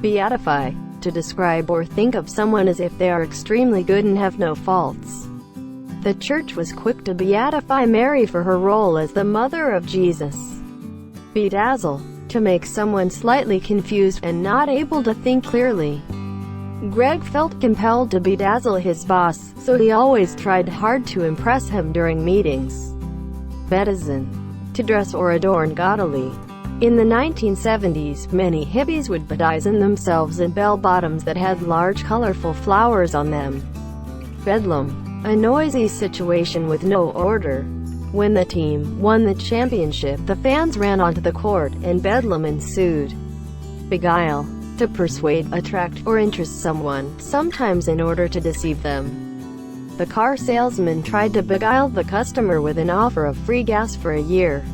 Beatify, to describe or think of someone as if they are extremely good and have no faults. The church was quick to beatify Mary for her role as the mother of Jesus. Bedazzle, to make someone slightly confused and not able to think clearly. Greg felt compelled to bedazzle his boss, so he always tried hard to impress him during meetings. Bedizen, to dress or adorn gaudily. In the 1970s, many hippies would bedizen themselves in bell-bottoms that had large colorful flowers on them. Bedlam, a noisy situation with no order. When the team won the championship, the fans ran onto the court, and bedlam ensued. Beguile, to persuade, attract, or interest someone, sometimes in order to deceive them. The car salesman tried to beguile the customer with an offer of free gas for a year.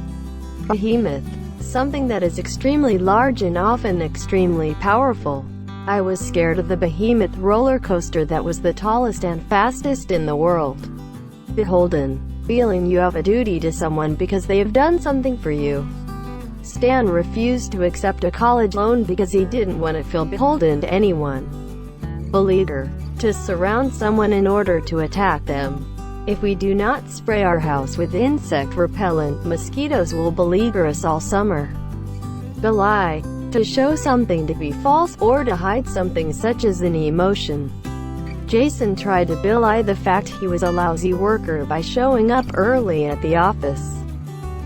Behemoth, something that is extremely large and often extremely powerful. I was scared of the Behemoth roller coaster that was the tallest and fastest in the world. Beholden, feeling you have a duty to someone because they have done something for you. Stan refused to accept a college loan because he didn't want to feel beholden to anyone. Beleaguer, to surround someone in order to attack them. If we do not spray our house with insect repellent, mosquitoes will beleaguer us all summer. Belie, to show something to be false or to hide something such as an emotion. Jason tried to belie the fact he was a lousy worker by showing up early at the office.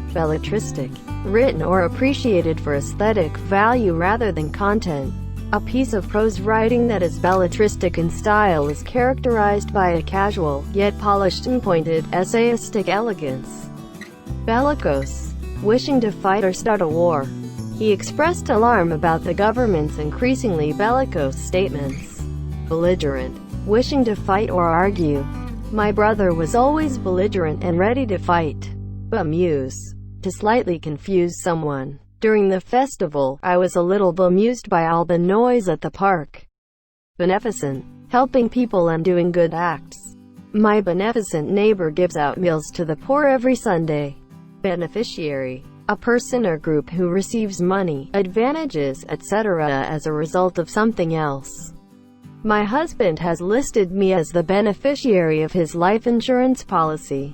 Belletristic, written or appreciated for aesthetic value rather than content. A piece of prose writing that is belletristic in style is characterized by a casual, yet polished and pointed, essayistic elegance. Bellicose, wishing to fight or start a war. He expressed alarm about the government's increasingly bellicose statements. Belligerent, wishing to fight or argue. My brother was always belligerent and ready to fight. Bemuse, to slightly confuse someone. During the festival, I was a little bemused by all the noise at the park. Beneficent, helping people and doing good acts. My beneficent neighbor gives out meals to the poor every Sunday. Beneficiary, a person or group who receives money, advantages, etc. as a result of something else. My husband has listed me as the beneficiary of his life insurance policy.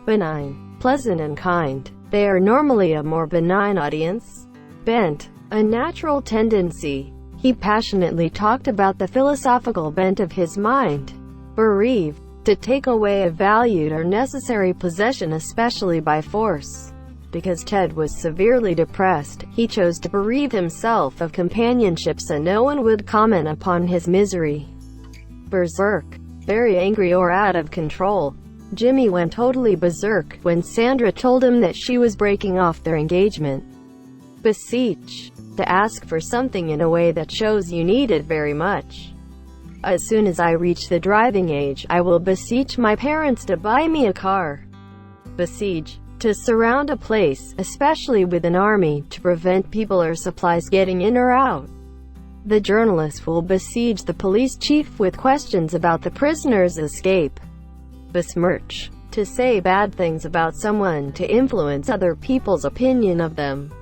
Benign, pleasant and kind. They are normally a more benign audience. Bent, a natural tendency. He passionately talked about the philosophical bent of his mind. Bereave, to take away a valued or necessary possession, especially by force. Because Ted was severely depressed, he chose to bereave himself of companionship so no one would comment upon his misery. Berserk, very angry or out of control. Jimmy went totally berserk when Sandra told him that she was breaking off their engagement. Beseech, to ask for something in a way that shows you need it very much. As soon as I reach the driving age, I will beseech my parents to buy me a car. Besiege, to surround a place, especially with an army, to prevent people or supplies getting in or out. The journalist will besiege the police chief with questions about the prisoner's escape. Besmirch, to say bad things about someone to influence other people's opinion of them.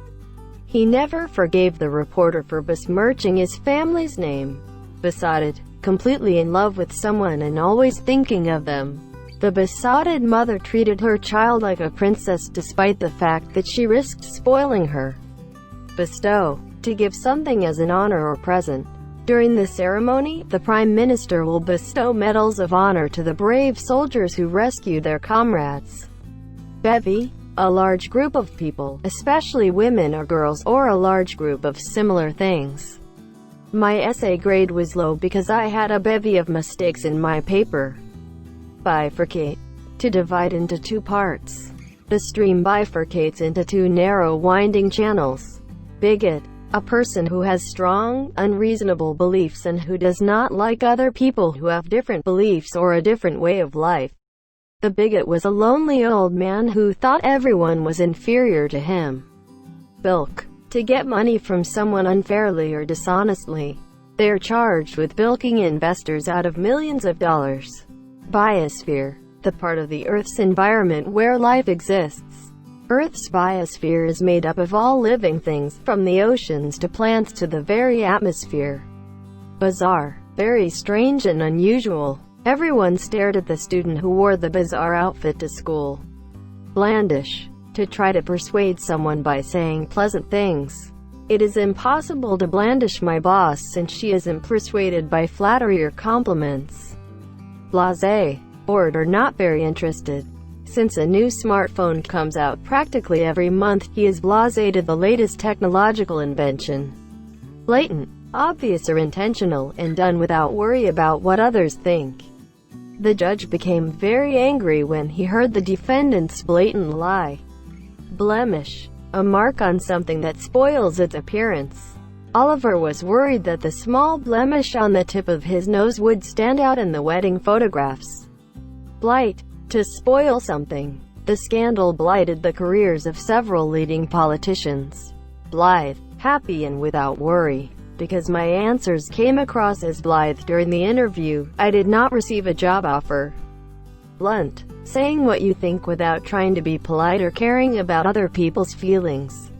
He never forgave the reporter for besmirching his family's name. Besotted, completely in love with someone and always thinking of them. The besotted mother treated her child like a princess despite the fact that she risked spoiling her. Bestow, to give something as an honor or present. During the ceremony, the Prime Minister will bestow medals of honor to the brave soldiers who rescued their comrades. Bevy, a large group of people, especially women or girls, or a large group of similar things. My essay grade was low because I had a bevy of mistakes in my paper. Bifurcate, to divide into two parts. The stream bifurcates into two narrow winding channels. Bigot, a person who has strong, unreasonable beliefs and who does not like other people who have different beliefs or a different way of life. The bigot was a lonely old man who thought everyone was inferior to him. Bilk, to get money from someone unfairly or dishonestly. They are charged with bilking investors out of millions of dollars. Biosphere, the part of the Earth's environment where life exists. Earth's biosphere is made up of all living things, from the oceans to plants to the very atmosphere. Bizarre. Very strange and unusual. Everyone stared at the student who wore the bizarre outfit to school. Blandish. To try to persuade someone by saying pleasant things. It is impossible to blandish my boss since she isn't persuaded by flattery or compliments. Blasé. Bored or not very interested. Since a new smartphone comes out practically every month, he is blasé to the latest technological invention. Blatant. Obvious or intentional, and done without worry about what others think. The judge became very angry when he heard the defendant's blatant lie. Blemish. A mark on something that spoils its appearance. Oliver was worried that the small blemish on the tip of his nose would stand out in the wedding photographs. Blight. To spoil something. The scandal blighted the careers of several leading politicians. Blithe. Happy and without worry. Because my answers came across as blithe during the interview, I did not receive a job offer. Blunt. Saying what you think without trying to be polite or caring about other people's feelings.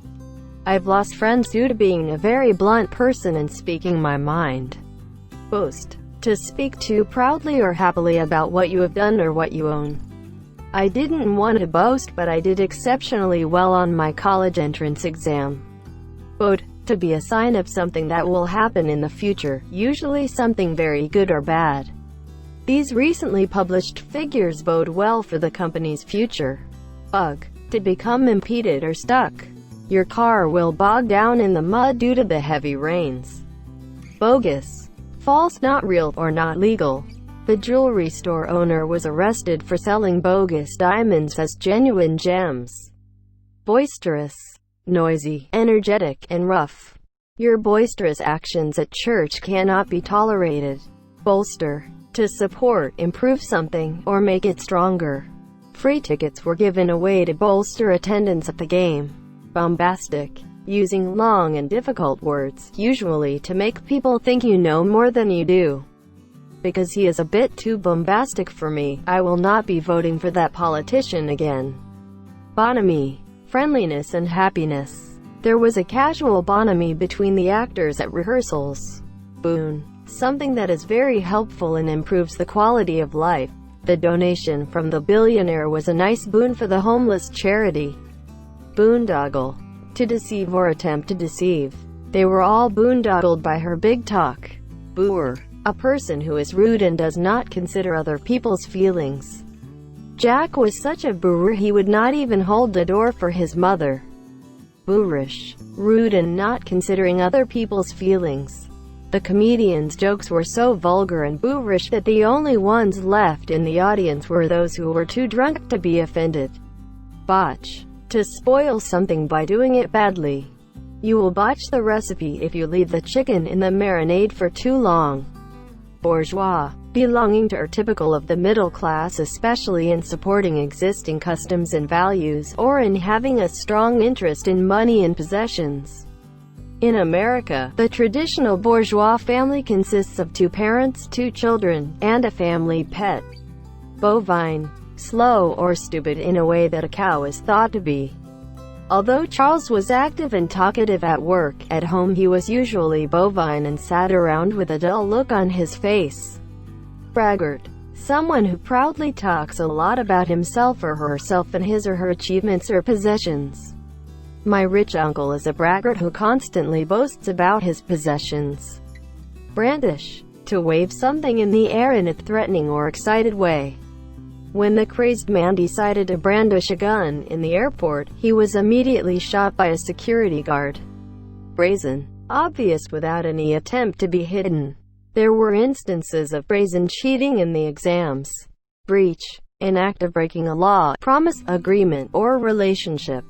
I've lost friends due to being a very blunt person and speaking my mind. Boast. To speak too proudly or happily about what you have done or what you own. I didn't want to boast, but I did exceptionally well on my college entrance exam. Bode. To be a sign of something that will happen in the future, usually something very good or bad. These recently published figures bode well for the company's future. Bug. To become impeded or stuck. Your car will bog down in the mud due to the heavy rains. Bogus. False, not real, or not legal. The jewelry store owner was arrested for selling bogus diamonds as genuine gems. Boisterous. Noisy, energetic, and rough. Your boisterous actions at church cannot be tolerated. Bolster. To support, improve something, or make it stronger. Free tickets were given away to bolster attendance at the game. Bombastic. Using long and difficult words, usually to make people think you know more than you do. Because he is a bit too bombastic for me, I will not be voting for that politician again. Bonhomie. Friendliness and happiness. There was a casual bonhomie between the actors at rehearsals. Boon. Something that is very helpful and improves the quality of life. The donation from the billionaire was a nice boon for the homeless charity. Boondoggle. To deceive or attempt to deceive. They were all boondoggled by her big talk. Booer. A person who is rude and does not consider other people's feelings. Jack was such a boor he would not even hold the door for his mother. Boorish. Rude and not considering other people's feelings. The comedian's jokes were so vulgar and boorish that the only ones left in the audience were those who were too drunk to be offended. Botch. To spoil something by doing it badly. You will botch the recipe if you leave the chicken in the marinade for too long. Bourgeois. Belonging to or typical of the middle class, especially in supporting existing customs and values, or in having a strong interest in money and possessions. In America, the traditional bourgeois family consists of 2 parents, 2 children, and a family pet. Bovine. Slow or stupid in a way that a cow is thought to be. Although Charles was active and talkative at work, at home he was usually bovine and sat around with a dull look on his face. Braggart. Someone who proudly talks a lot about himself or herself and his or her achievements or possessions. My rich uncle is a braggart who constantly boasts about his possessions. Brandish. To wave something in the air in a threatening or excited way. When the crazed man decided to brandish a gun in the airport, he was immediately shot by a security guard. Brazen. Obvious without any attempt to be hidden. There were instances of brazen cheating in the exams. Breach. An act of breaking a law, promise, agreement, or relationship.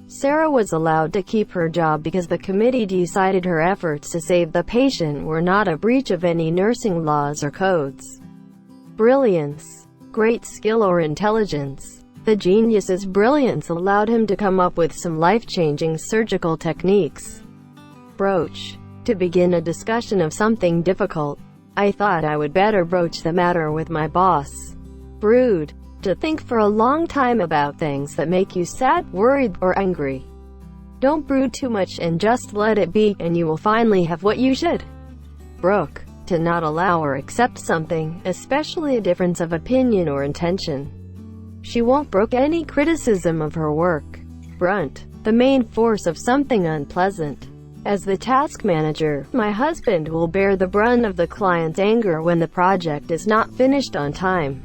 Sarah was allowed to keep her job because the committee decided her efforts to save the patient were not a breach of any nursing laws or codes. Brilliance. Great skill or intelligence. The genius's brilliance allowed him to come up with some life-changing surgical techniques. Broach. To begin a discussion of something difficult. I thought I would better broach the matter with my boss. Brood. To think for a long time about things that make you sad, worried, or angry. Don't brood too much and just let it be, and you will finally have what you should. Brooke. To not allow or accept something, especially a difference of opinion or intention. She won't brook any criticism of her work. Brunt. The main force of something unpleasant. As the task manager, my husband will bear the brunt of the client's anger when the project is not finished on time.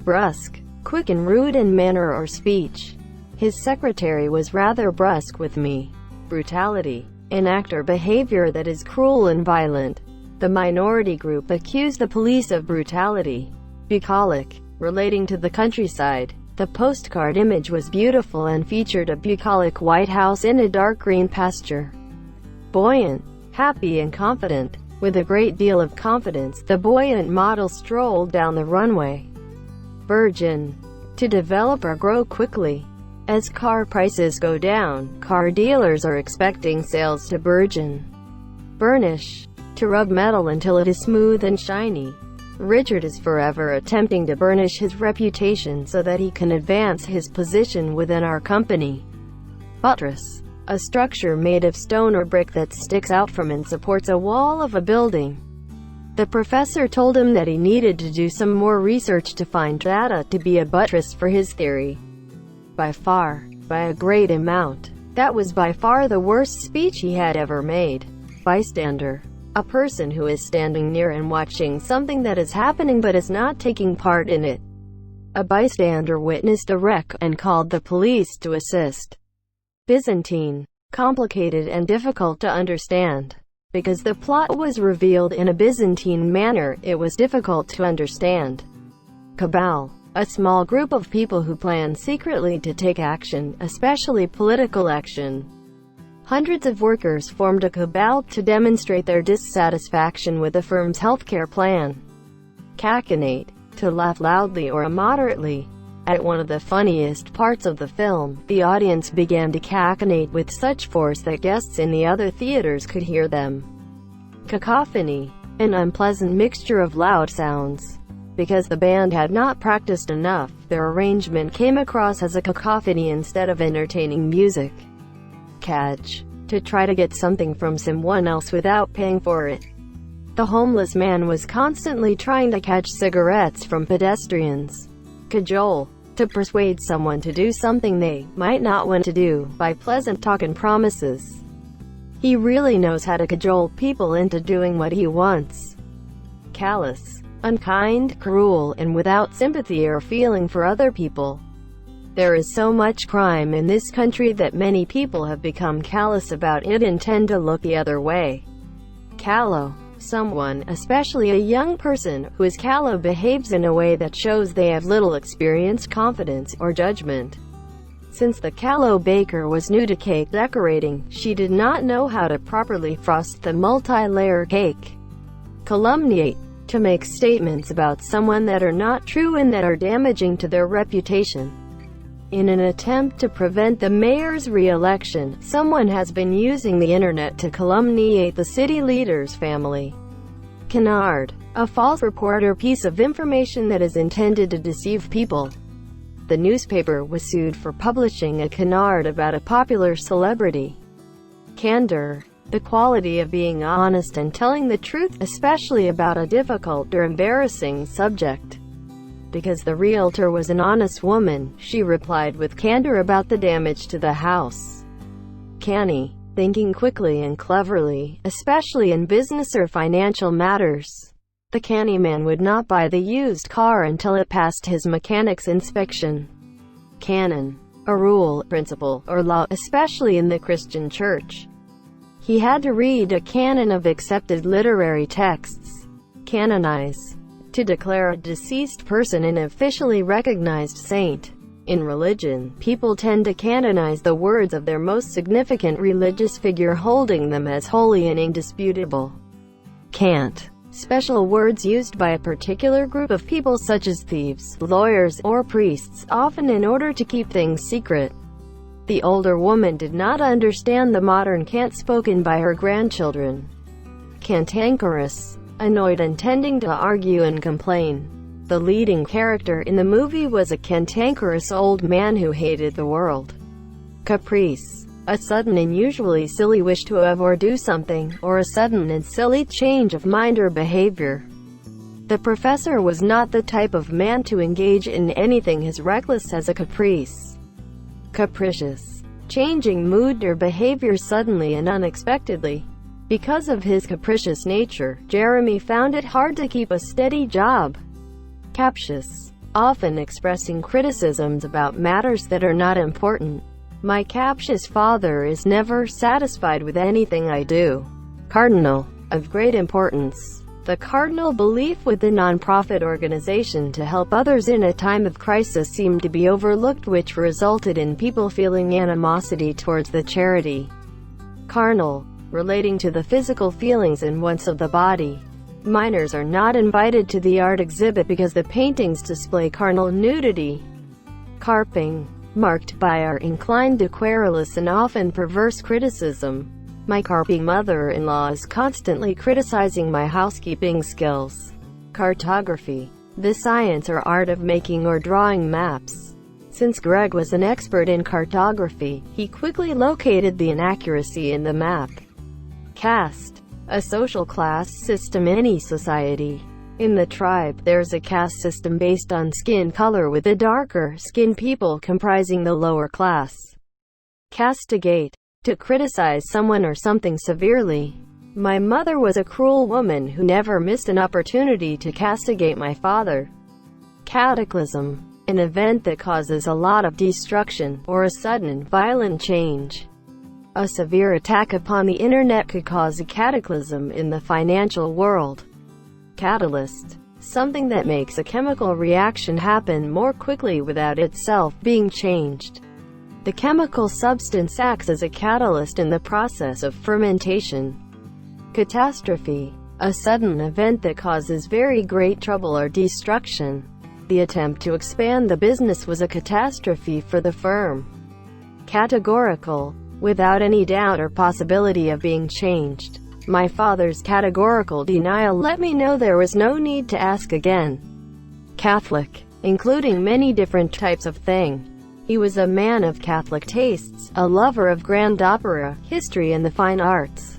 Brusque. Quick and rude in manner or speech. His secretary was rather brusque with me. Brutality. An act or behavior that is cruel and violent. The minority group accused the police of brutality. Bucolic. Relating to the countryside. The postcard image was beautiful and featured a bucolic white house in a dark green pasture. Buoyant. Happy and confident. With a great deal of confidence, the buoyant model strolled down the runway. Burgeon. To develop or grow quickly. As car prices go down, car dealers are expecting sales to burgeon. Burnish. To rub metal until it is smooth and shiny. Richard is forever attempting to burnish his reputation so that he can advance his position within our company. Buttress. A structure made of stone or brick that sticks out from and supports a wall of a building. The professor told him that he needed to do some more research to find data to be a buttress for his theory. By far, by a great amount. That was by far the worst speech he had ever made. Bystander. A person who is standing near and watching something that is happening but is not taking part in it. A bystander witnessed a wreck and called the police to assist. Byzantine. Complicated and difficult to understand. Because the plot was revealed in a Byzantine manner, it was difficult to understand. Cabal. A small group of people who plan secretly to take action, especially political action. Hundreds of workers formed a cabal to demonstrate their dissatisfaction with the firm's healthcare plan. Cachinnate. To laugh loudly or immoderately. At one of the funniest parts of the film, the audience began to cachinnate with such force that guests in the other theaters could hear them. Cacophony. An unpleasant mixture of loud sounds. Because the band had not practiced enough, their arrangement came across as a cacophony instead of entertaining music. Catch. To try to get something from someone else without paying for it. The homeless man was constantly trying to catch cigarettes from pedestrians. Cajole. To persuade someone to do something they might not want to do, by pleasant talk and promises. He really knows how to cajole people into doing what he wants. Callous. Unkind, cruel, and without sympathy or feeling for other people. There is so much crime in this country that many people have become callous about it and tend to look the other way. Callow. Someone, especially a young person, who is callow behaves in a way that shows they have little experience, confidence, or judgment. Since the callow baker was new to cake decorating, she did not know how to properly frost the multi-layer cake. Calumniate. To make statements about someone that are not true and that are damaging to their reputation. In an attempt to prevent the mayor's re-election, someone has been using the internet to calumniate the city leader's family. Canard. A false report or piece of information that is intended to deceive people. The newspaper was sued for publishing a canard about a popular celebrity. Candor. The quality of being honest and telling the truth, especially about a difficult or embarrassing subject. Because the realtor was an honest woman, she replied with candor about the damage to the house. Canny. Thinking quickly and cleverly, especially in business or financial matters. The canny man would not buy the used car until it passed his mechanic's inspection. Canon. A rule, principle, or law, especially in the Christian church. He had to read a canon of accepted literary texts. Canonize. To declare a deceased person an officially recognized saint. In religion, people tend to canonize the words of their most significant religious figure, holding them as holy and indisputable. Cant. Special words used by a particular group of people such as thieves, lawyers, or priests, often in order to keep things secret. The older woman did not understand the modern cant spoken by her grandchildren. Cantankerous. Annoyed and tending to argue and complain. The leading character in the movie was a cantankerous old man who hated the world. Caprice. A sudden and usually silly wish to have or do something, or a sudden and silly change of mind or behavior. The professor was not the type of man to engage in anything as reckless as a caprice. Capricious. Changing mood or behavior suddenly and unexpectedly. Because of his capricious nature, Jeremy found it hard to keep a steady job. Captious. Often expressing criticisms about matters that are not important. My captious father is never satisfied with anything I do. Cardinal. Of great importance. The cardinal belief with the non-profit organization to help others in a time of crisis seemed to be overlooked, which resulted in people feeling animosity towards the charity. Carnal. Relating to the physical feelings and wants of the body. Minors are not invited to the art exhibit because the paintings display carnal nudity. Carping. Marked by our inclined to querulous and often perverse criticism. My carping mother-in-law is constantly criticizing my housekeeping skills. Cartography. The science or art of making or drawing maps. Since Greg was an expert in cartography, he quickly located the inaccuracy in the map. Caste. A social class system in any society. In the tribe, there's a caste system based on skin color, with the darker skinned people comprising the lower class. Castigate. To criticize someone or something severely. My mother was a cruel woman who never missed an opportunity to castigate my father. Cataclysm. An event that causes a lot of destruction, or a sudden and violent change. A severe attack upon the internet could cause a cataclysm in the financial world. Catalyst. Something that makes a chemical reaction happen more quickly without itself being changed. The chemical substance acts as a catalyst in the process of fermentation. Catastrophe. A sudden event that causes very great trouble or destruction. The attempt to expand the business was a catastrophe for the firm. Categorical. Without any doubt or possibility of being changed. My father's categorical denial let me know there was no need to ask again. Catholic. Including many different types of thing. He was a man of Catholic tastes, a lover of grand opera, history and the fine arts.